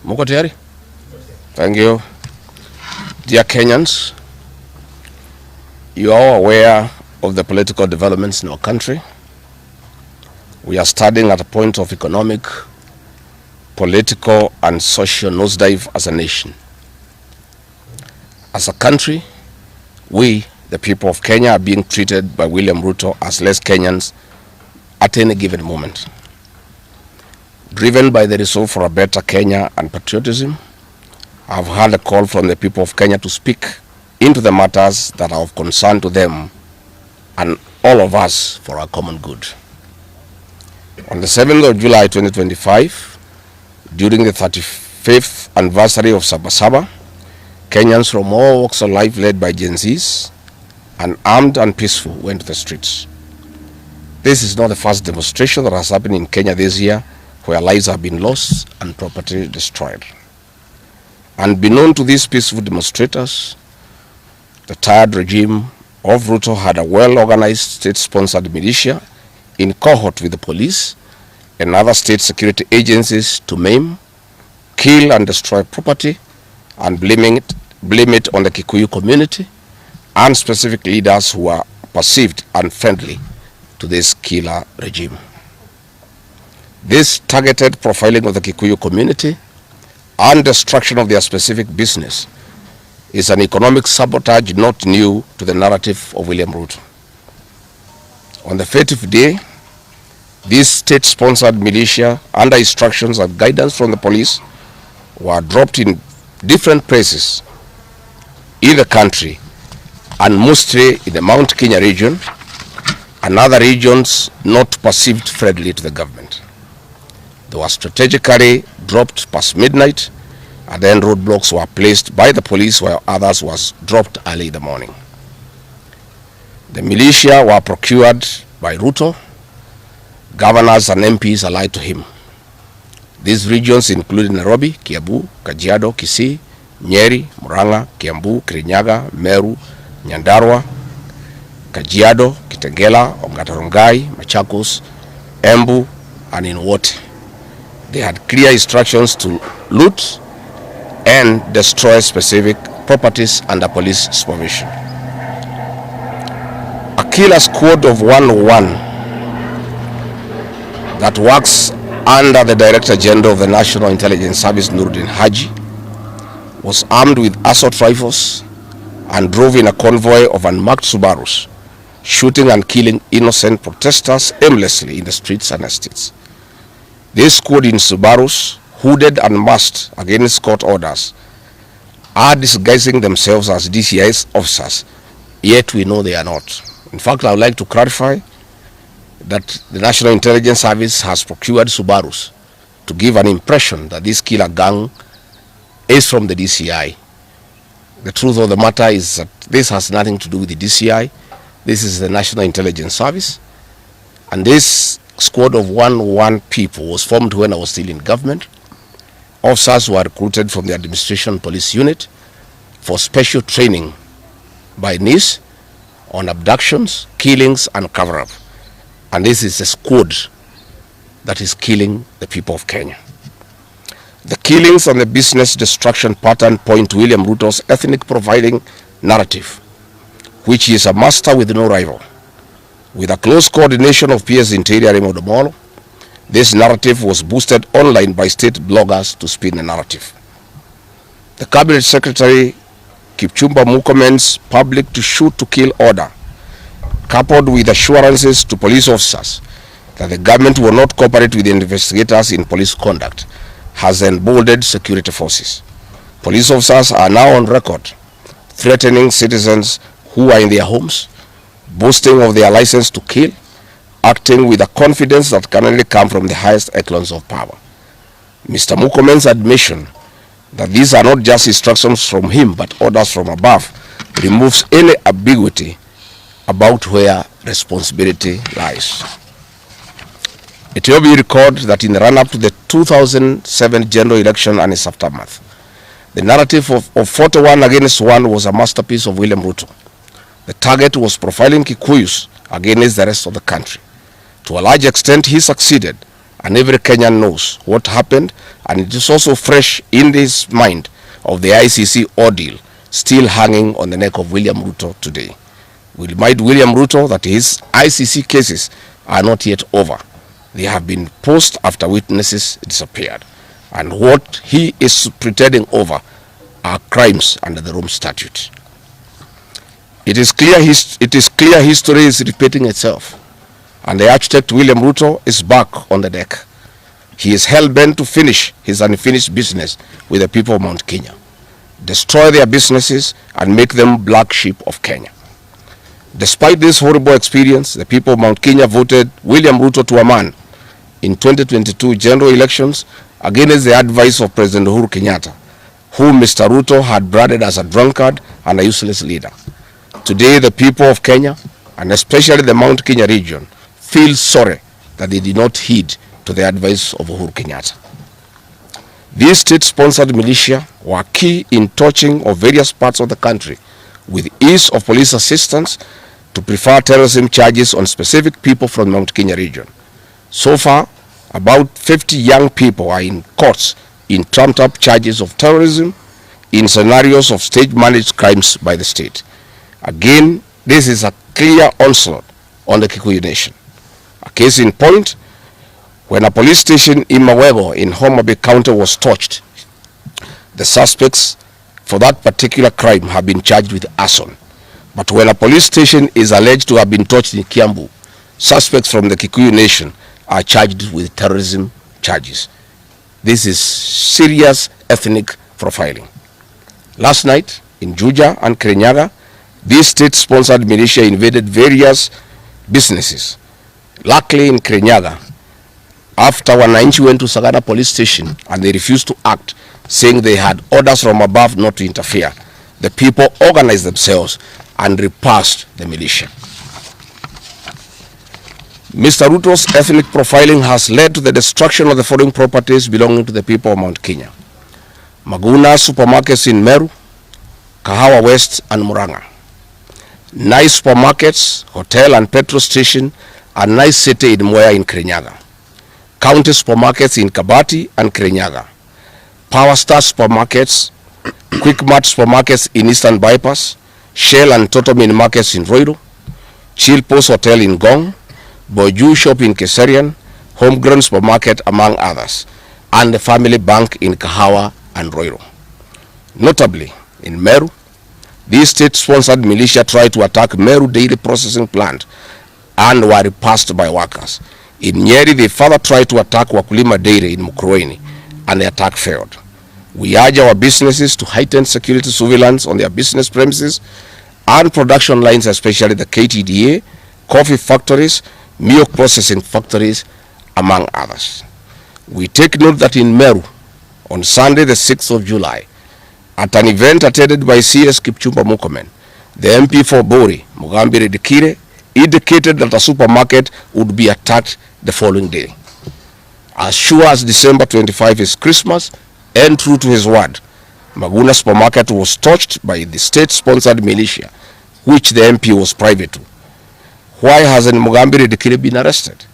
Muko tayari? Thank you. Dear Kenyans, you are all aware of the political developments in our country. We are standing at a point of economic, political, and social nosedive as a nation. As a country, we, the people of Kenya, are being treated by William Ruto as less Kenyans at any given moment. Driven by the resolve for a better Kenya and patriotism, I've heard a call from the people of Kenya to speak into the matters that are of concern to them and all of us for our common good. On the 7th of July 2025, during the 35th anniversary of Sabasaba, Kenyans from all walks of life led by Gen Zs, unarmed and peaceful, went to the streets. This is not the first demonstration that has happened in Kenya this year where lives have been lost and property destroyed. Unbeknown to these peaceful demonstrators, the tired regime of Ruto had a well-organized state-sponsored militia in cohort with the police and other state security agencies to maim, kill and destroy property and blame it on the Kikuyu community and specific leaders who are perceived unfriendly to this killer regime. This targeted profiling of the Kikuyu community and destruction of their specific business is an economic sabotage not new to the narrative of William Ruto. On the 30th day, these state-sponsored militia, under instructions and guidance from the police, were dropped in different places in the country and mostly in the Mount Kenya region and other regions not perceived friendly to the government. They were strategically dropped past midnight, and then roadblocks were placed by the police while others was dropped early in the morning. The militia were procured by Ruto, governors and MPs allied to him. These regions included Nairobi, Kiambu, Kajiado, Kisii, Nyeri, Murang'a, Kiambu, Kirinyaga, Meru, Nyandarua, Kajiado, Kitengela, Ongata-Rongai, Machakos, Embu, and in Wote. They had clear instructions to loot and destroy specific properties under police supervision. A killer squad of 101 that works under the Director General of the National Intelligence Service, Nuruddin Haji, was armed with assault rifles and drove in a convoy of unmarked Subarus, shooting and killing innocent protesters aimlessly in the streets and estates. This squad in Subarus, hooded and masked against court orders, are disguising themselves as DCI's officers, yet we know they are not. In fact, I would like to clarify that the National Intelligence Service has procured Subarus to give an impression that this killer gang is from the DCI. The truth of the matter is that this has nothing to do with the DCI. This is the National Intelligence Service, and this squad of 101 people was formed when I was still in government. Officers were recruited from the administration police unit for special training by NIS on abductions, killings, and cover-up. And this is a squad that is killing the people of Kenya. The killings and the business destruction pattern point to William Ruto's ethnic profiling narrative, which he is a master with no rival. With a close coordination of PS Interior Imodamolo, this narrative was boosted online by state bloggers to spin the narrative. The Cabinet Secretary Kipchumba Murkomen's public to shoot to kill order, coupled with assurances to police officers that the government will not cooperate with the investigators in police conduct, has emboldened security forces. Police officers are now on record threatening citizens who are in their homes, boasting of their license to kill, acting with a confidence that can only come from the highest echelons of power. Mr. Murkomen's admission that these are not just instructions from him but orders from above removes any ambiguity about where responsibility lies. It will be recalled that in the run-up to the 2007 general election and its aftermath, the narrative of 41 against 1 was a masterpiece of William Ruto. The target was profiling Kikuyus against the rest of the country. To a large extent, he succeeded and every Kenyan knows what happened, and it is also fresh in his mind of the ICC ordeal still hanging on the neck of William Ruto today. We remind William Ruto that his ICC cases are not yet over. They have been posed after witnesses disappeared, and what he is pretending over are crimes under the Rome Statute. It is clear history is repeating itself, and the architect William Ruto is back on the deck. He is hell-bent to finish his unfinished business with the people of Mount Kenya, destroy their businesses and make them black sheep of Kenya. Despite this horrible experience, the people of Mount Kenya voted William Ruto to a man in 2022 general elections against the advice of President Uhuru Kenyatta, whom Mr. Ruto had branded as a drunkard and a useless leader. Today, the people of Kenya, and especially the Mount Kenya region, feel sorry that they did not heed to the advice of Uhuru Kenyatta. These state-sponsored militia were key in touching of various parts of the country with ease of police assistance to prefer terrorism charges on specific people from the Mount Kenya region. So far, about 50 young people are in courts in trumped-up charges of terrorism in scenarios of state-managed crimes by the state. Again, this is a clear onslaught on the Kikuyu nation. A case in point, when a police station in Mawego in Homa Bay County was torched, the suspects for that particular crime have been charged with arson. But when a police station is alleged to have been torched in Kiambu, suspects from the Kikuyu nation are charged with terrorism charges. This is serious ethnic profiling. Last night in Juja and Kirinyaga, these state-sponsored militia invaded various businesses. Luckily in Kirinyaga, after Wananchi went to Sagana police station and they refused to act, saying they had orders from above not to interfere, the people organized themselves and repulsed the militia. Mr. Ruto's ethnic profiling has led to the destruction of the foreign properties belonging to the people of Mount Kenya. Maguna supermarkets in Meru, Kahawa West and Muranga. Nice supermarkets, hotel and petrol station, and nice city in Mwea in Kirinyaga. County supermarkets in Kabati and Kirinyaga. Power Star supermarkets, Quick Mart supermarkets in Eastern Bypass, Shell and Total Mini markets in Roiro, Chill Post Hotel in Gong, Boju Shop in Keserian, Homegrown Supermarket among others, and the Family Bank in Kahawa and Roiro. Notably, in Meru, these state-sponsored militia tried to attack Meru Dairy Processing Plant and were repulsed by workers. In Nyeri, they further tried to attack Wakulima Dairy in Mukurweini, and the attack failed. We urge our businesses to heighten security surveillance on their business premises and production lines, especially the KTDA, coffee factories, milk processing factories, among others. We take note that in Meru, on Sunday the 6th of July, at an event attended by CS Kipchumba Murkomen, the MP for Bori, Mugambire Dikire, indicated that a supermarket would be attacked the following day. As sure as December 25 is Christmas, and true to his word, Maguna supermarket was touched by the state-sponsored militia, which the MP was private to. Why hasn't Mugambire Dikire been arrested?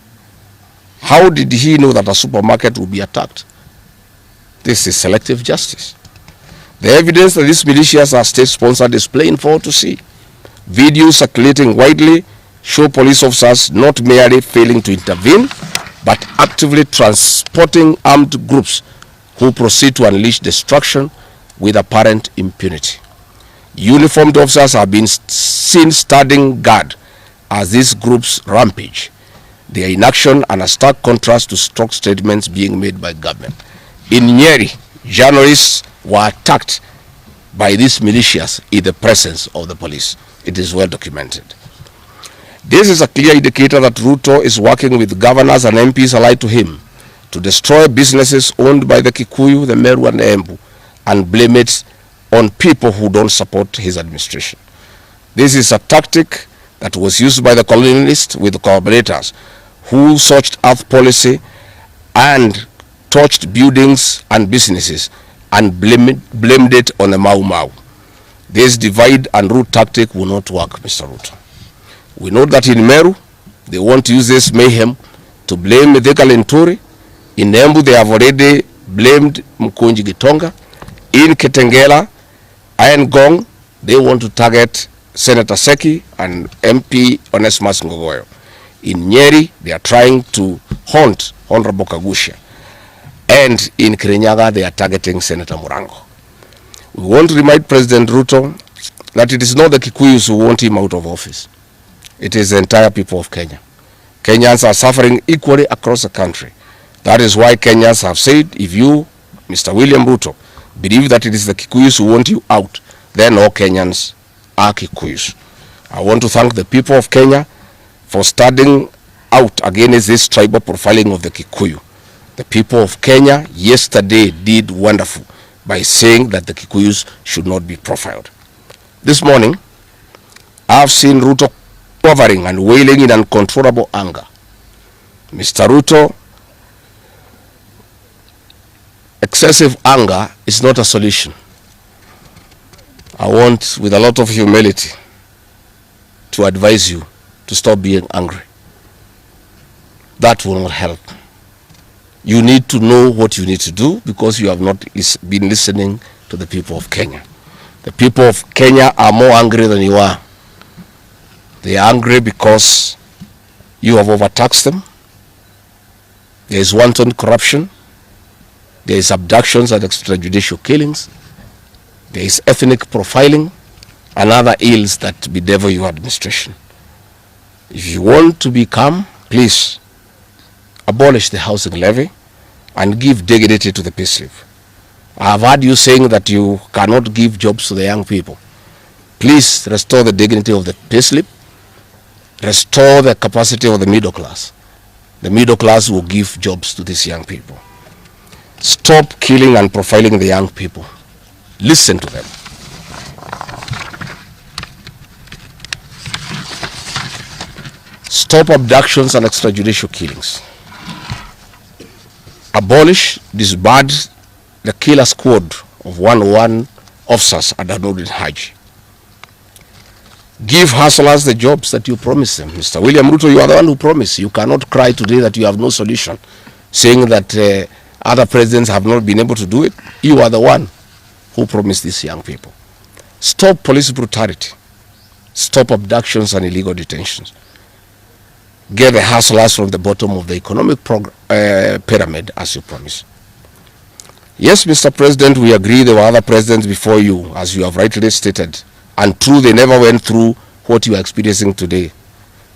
How did he know that a supermarket would be attacked? This is selective justice. The evidence that these militias are state-sponsored is plain for all to see. Videos circulating widely show police officers not merely failing to intervene, but actively transporting armed groups who proceed to unleash destruction with apparent impunity. Uniformed officers have been seen standing guard as these groups rampage. They are in action and a stark contrast to strong statements being made by government. In Nyeri, journalists were attacked by these militias in the presence of the police. It is well documented. This is a clear indicator that Ruto is working with governors and MPs allied to him to destroy businesses owned by the Kikuyu, the Meru and the Embu, and blame it on people who don't support his administration. This is a tactic that was used by the colonialists with the collaborators who searched earth policy and torched buildings and businesses and blamed it on the Mau Mau. This divide and rule tactic will not work, Mr. Ruto. We know that in Meru, they want to use this mayhem to blame the Kalenturi In Embu, they have already blamed Mkunji Gitonga. In Kitengela, Gong, they want to target Senator Seki and MP Onesmus Ngogoyo. In Nyeri, they are trying to haunt Honorable Kagusha. And in Kirinyaga, they are targeting Senator Murango. We want to remind President Ruto that it is not the Kikuyus who want him out of office. It is the entire people of Kenya. Kenyans are suffering equally across the country. That is why Kenyans have said, if you, Mr. William Ruto, believe that it is the Kikuyus who want you out, then all Kenyans are Kikuyus. I want to thank the people of Kenya for standing out against this tribal profiling of the Kikuyu. The people of Kenya yesterday did wonderful by saying that the Kikuyus should not be profiled. This morning, I have seen Ruto quivering and wailing in uncontrollable anger. Mr. Ruto, excessive anger is not a solution. I want, with a lot of humility, to advise you to stop being angry. That will not help. You need to know what you need to do because you have not been listening to the people of Kenya. The people of Kenya are more angry than you are. They are angry because you have overtaxed them. There is wanton corruption. There is abductions and extrajudicial killings. There is ethnic profiling and other ills that bedevil your administration. If you want to be calm, please abolish the housing levy and give dignity to the payslip. I have heard you saying that you cannot give jobs to the young people. Please restore the dignity of the payslip. Restore the capacity of the middle class. The middle class will give jobs to these young people. Stop killing and profiling the young people. Listen to them. Stop abductions and extrajudicial killings. Abolish, disband the killer squad of 101 officers at Nurdin Haji. Give hustlers the jobs that you promised them. Mr. William Ruto, you are the one who promised. You cannot cry today that you have no solution, saying that other presidents have not been able to do it. You are the one who promised these young people. Stop police brutality. Stop abductions and illegal detentions. Get the hustlers from the bottom of the economic pyramid as you promised. Yes, Mr. President, we agree there were other presidents before you, as you have rightly stated, and true, they never went through what you are experiencing today.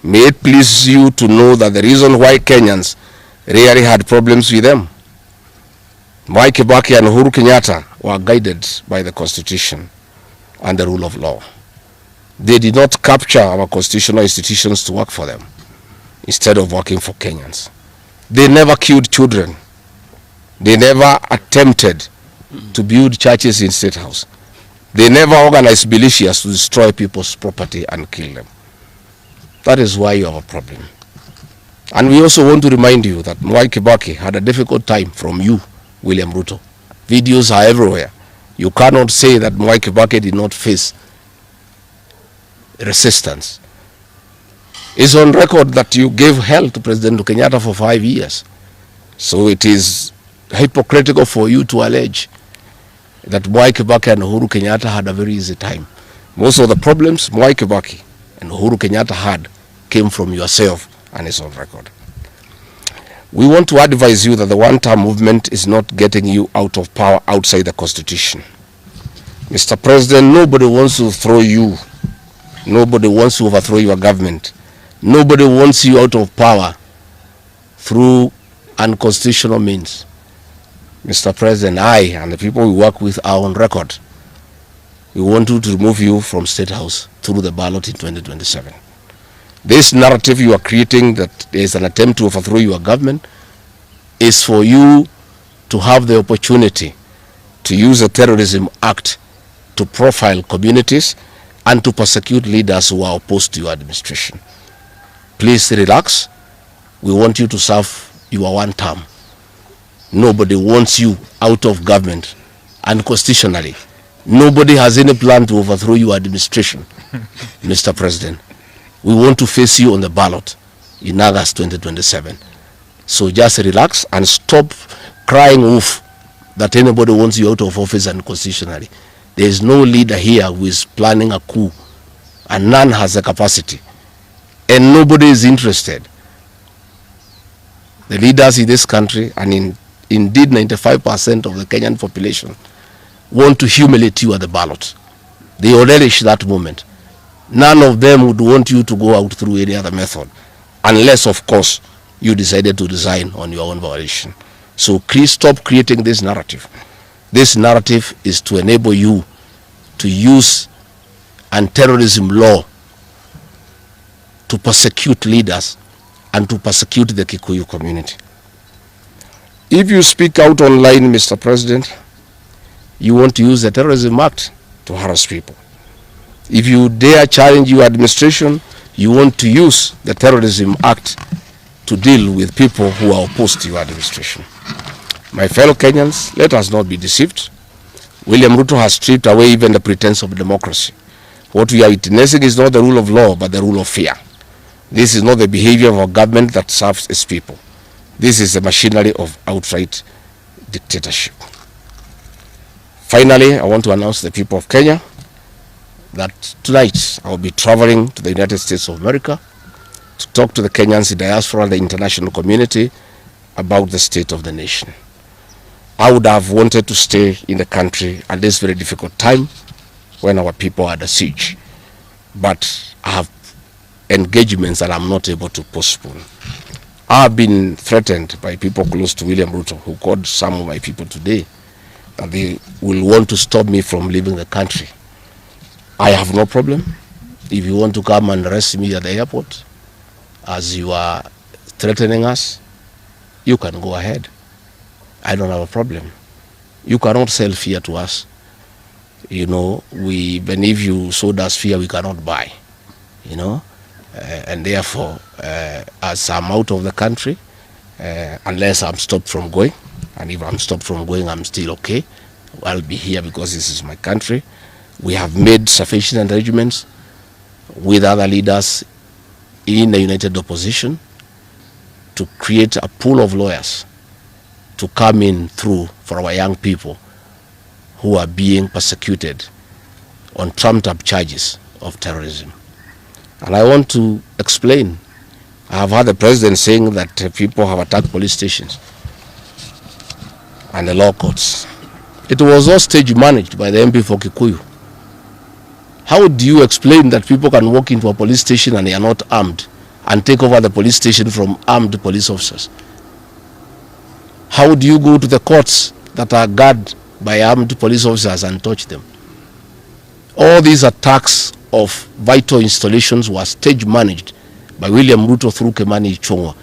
May it please you to know that the reason why Kenyans rarely had problems with them, Mwai Kibaki and Uhuru Kenyatta were guided by the Constitution and the rule of law. They did not capture our constitutional institutions to work for them, instead of working for Kenyans. They never killed children. They never attempted to build churches in State House. They never organized militias to destroy people's property and kill them. That is why you have a problem. And we also want to remind you that Mwai Kibaki had a difficult time from you, William Ruto. Videos are everywhere. You cannot say that Mwai Kibaki did not face resistance. It's on record that you gave hell to President Kenyatta for 5 years. So it is hypocritical for you to allege that Mwai Kibaki and Uhuru Kenyatta had a very easy time. Most of the problems Mwai Kibaki and Uhuru Kenyatta had came from yourself, and it's on record. We want to advise you that the one-term movement is not getting you out of power outside the Constitution. Mr. President, nobody wants to throw you. Nobody wants to overthrow your government. Nobody wants you out of power through unconstitutional means. Mr. President, I and the people we work with are on record. We want to remove you from State House through the ballot in 2027. This narrative you are creating that there is an attempt to overthrow your government is for you to have the opportunity to use the Terrorism Act to profile communities and to persecute leaders who are opposed to your administration. Please relax. We want you to serve your one term. Nobody wants you out of government, and constitutionally, nobody has any plan to overthrow your administration, Mr. President. We want to face you on the ballot in August 2027. So just relax and stop crying wolf that anybody wants you out of office unconstitutionally. There is no leader here who is planning a coup, and none has the capacity, and nobody is interested. The leaders in this country, and indeed 95% of the Kenyan population, want to humiliate you at the ballot. They will relish that moment. None of them would want you to go out through any other method, unless, of course, you decided to resign on your own volition. So please stop creating this narrative. This narrative is to enable you to use anti-terrorism law to persecute leaders and to persecute the Kikuyu community. If you speak out online, Mr. President, you want to use the Terrorism Act to harass people. If you dare challenge your administration, you want to use the Terrorism Act to deal with people who are opposed to your administration. My fellow Kenyans, let us not be deceived. William Ruto has stripped away even the pretense of democracy. What we are witnessing is not the rule of law, but the rule of fear. This is not the behavior of a government that serves its people. This is the machinery of outright dictatorship. Finally, I want to announce to the people of Kenya that tonight I will be traveling to the United States of America to talk to the Kenyans in diaspora and the international community about the state of the nation. I would have wanted to stay in the country at this very difficult time when our people are under siege, but I have engagements that I'm not able to postpone. I have been threatened by people close to William Ruto, who called some of my people today that they will want to stop me from leaving the country. I have no problem. If you want to come and arrest me at the airport, as you are threatening us, you can go ahead. I don't have a problem. You cannot sell fear to us. You know, even if you sold us fear, we cannot buy. You know, and therefore, as I'm out of the country, unless I'm stopped from going, and if I'm stopped from going, I'm still okay. I'll be here because this is my country. We have made sufficient arrangements with other leaders in the united opposition to create a pool of lawyers to come in through for our young people who are being persecuted on trumped-up charges of terrorism. And I want to explain. I have heard the president saying that people have attacked police stations and the law courts. It was all stage managed by the MP for Kikuyu. How do you explain that people can walk into a police station and they are not armed and take over the police station from armed police officers? How do you go to the courts that are guarded by armed police officers and touch them? All these attacks of vital installations were stage managed by William Ruto through Kimani Ichung'wah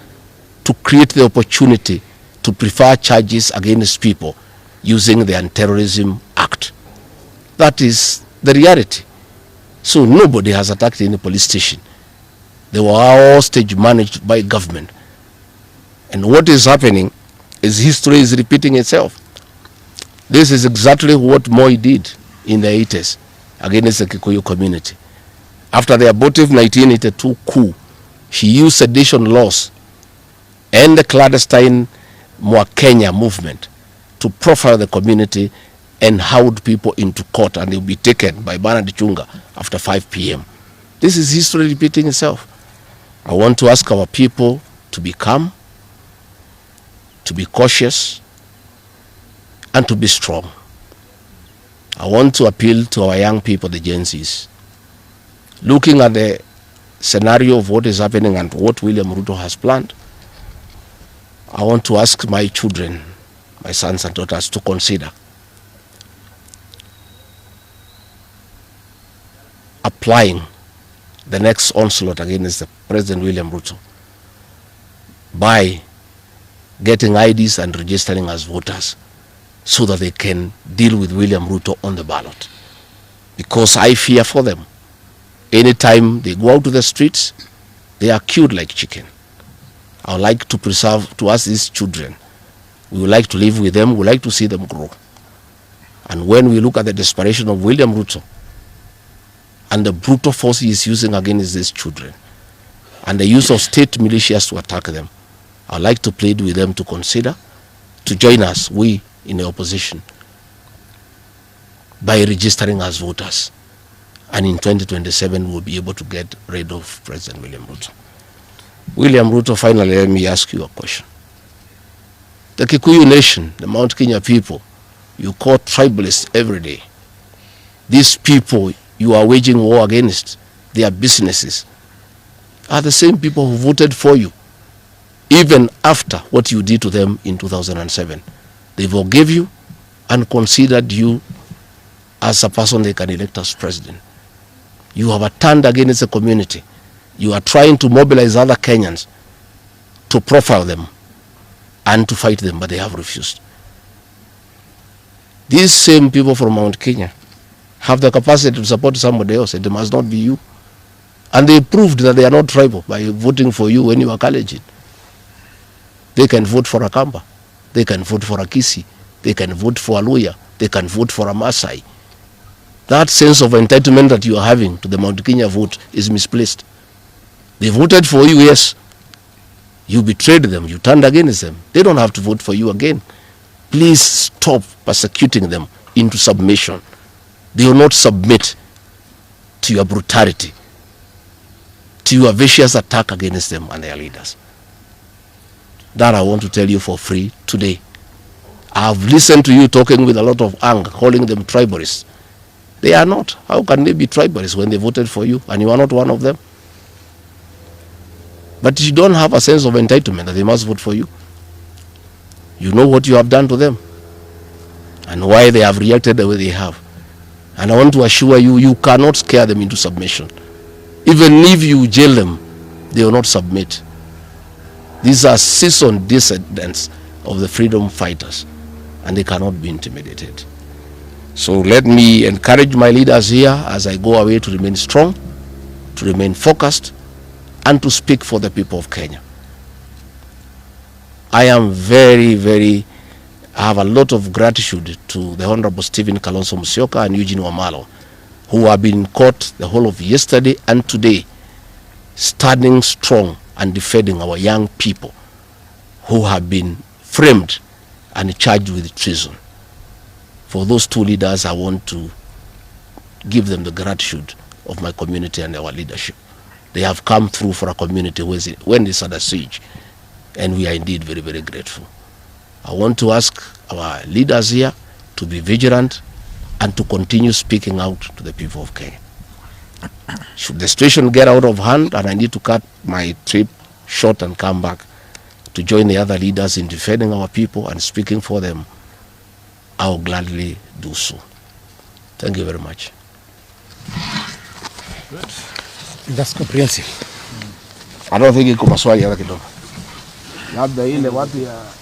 to create the opportunity to prefer charges against people using the Anti-Terrorism Act. That is the reality. So nobody has attacked any police station. They were all stage managed by government. And what is happening is history is repeating itself. This is exactly what Moi did in the 80s against the Kikuyu community. After the abortive 1982 coup, he used sedition laws and the clandestine Kenya movement to profile the community and hauled people into court, and they'll be taken by Bernard Chunga after 5 p.m. This is history repeating itself. I want to ask our people to be calm, to be cautious, and to be strong. I want to appeal to our young people, the Gen Zs. Looking at the scenario of what is happening and what William Ruto has planned, I want to ask my children, my sons and daughters, to consider applying the next onslaught against the President William Ruto by getting IDs and registering as voters so that they can deal with William Ruto on the ballot. Because I fear for them. Anytime they go out to the streets, they are killed like chicken. I would like to preserve to us these children. We would like to live with them. We would like to see them grow. And when we look at the desperation of William Ruto and the brutal force he is using against these children and the use of state militias to attack them, I'd like to plead with them to consider to join us, we in the opposition, by registering as voters. And in 2027, we'll be able to get rid of President William Ruto. William Ruto, finally, let me ask you a question. The Kikuyu nation, the Mount Kenya people, you call tribalists every day. These people you are waging war against, their businesses, are the same people who voted for you, even after what you did to them in 2007. They forgave you and considered you as a person they can elect as president. You have turned against the community. You are trying to mobilize other Kenyans to profile them and to fight them, but they have refused. These same people from Mount Kenya have the capacity to support somebody else. It must not be you. And they proved that they are not tribal by voting for you when you are Kalenjin. They can vote for a Kamba. They can vote for a Kisi. They can vote for a Luya. They can vote for a Masai. That sense of entitlement that you are having to the Mount Kenya vote is misplaced. They voted for you, yes. You betrayed them. You turned against them. They don't have to vote for you again. Please stop persecuting them into submission. They will not submit to your brutality, to your vicious attack against them and their leaders. That I want to tell you for free today. I have listened to you talking with a lot of anger, calling them tribalists. They are not. How can they be tribalists when they voted for you and you are not one of them? But you don't have a sense of entitlement that they must vote for you. You know what you have done to them and why they have reacted the way they have. And I want to assure you, you cannot scare them into submission. Even if you jail them, they will not submit. These are seasoned descendants of the freedom fighters, and they cannot be intimidated. So let me encourage my leaders here as I go away to remain strong, to remain focused, and to speak for the people of Kenya. I am I have a lot of gratitude to the Honorable Stephen Kalonzo Musyoka and Eugene Wamalwa, who have been in court the whole of yesterday and today, standing strong and defending our young people who have been framed and charged with treason. For those two leaders, I want to give them the gratitude of my community and our leadership. They have come through for a community when it's under siege, and we are indeed very grateful. I want to ask our leaders here to be vigilant and to continue speaking out to the people of Kenya. Should the situation get out of hand and I need to cut my trip short and come back to join the other leaders in defending our people and speaking for them, I will gladly do so. Thank you very much. Good. That's comprehensive. I don't think iko maswali hata kidogo. Labda ile wapi ya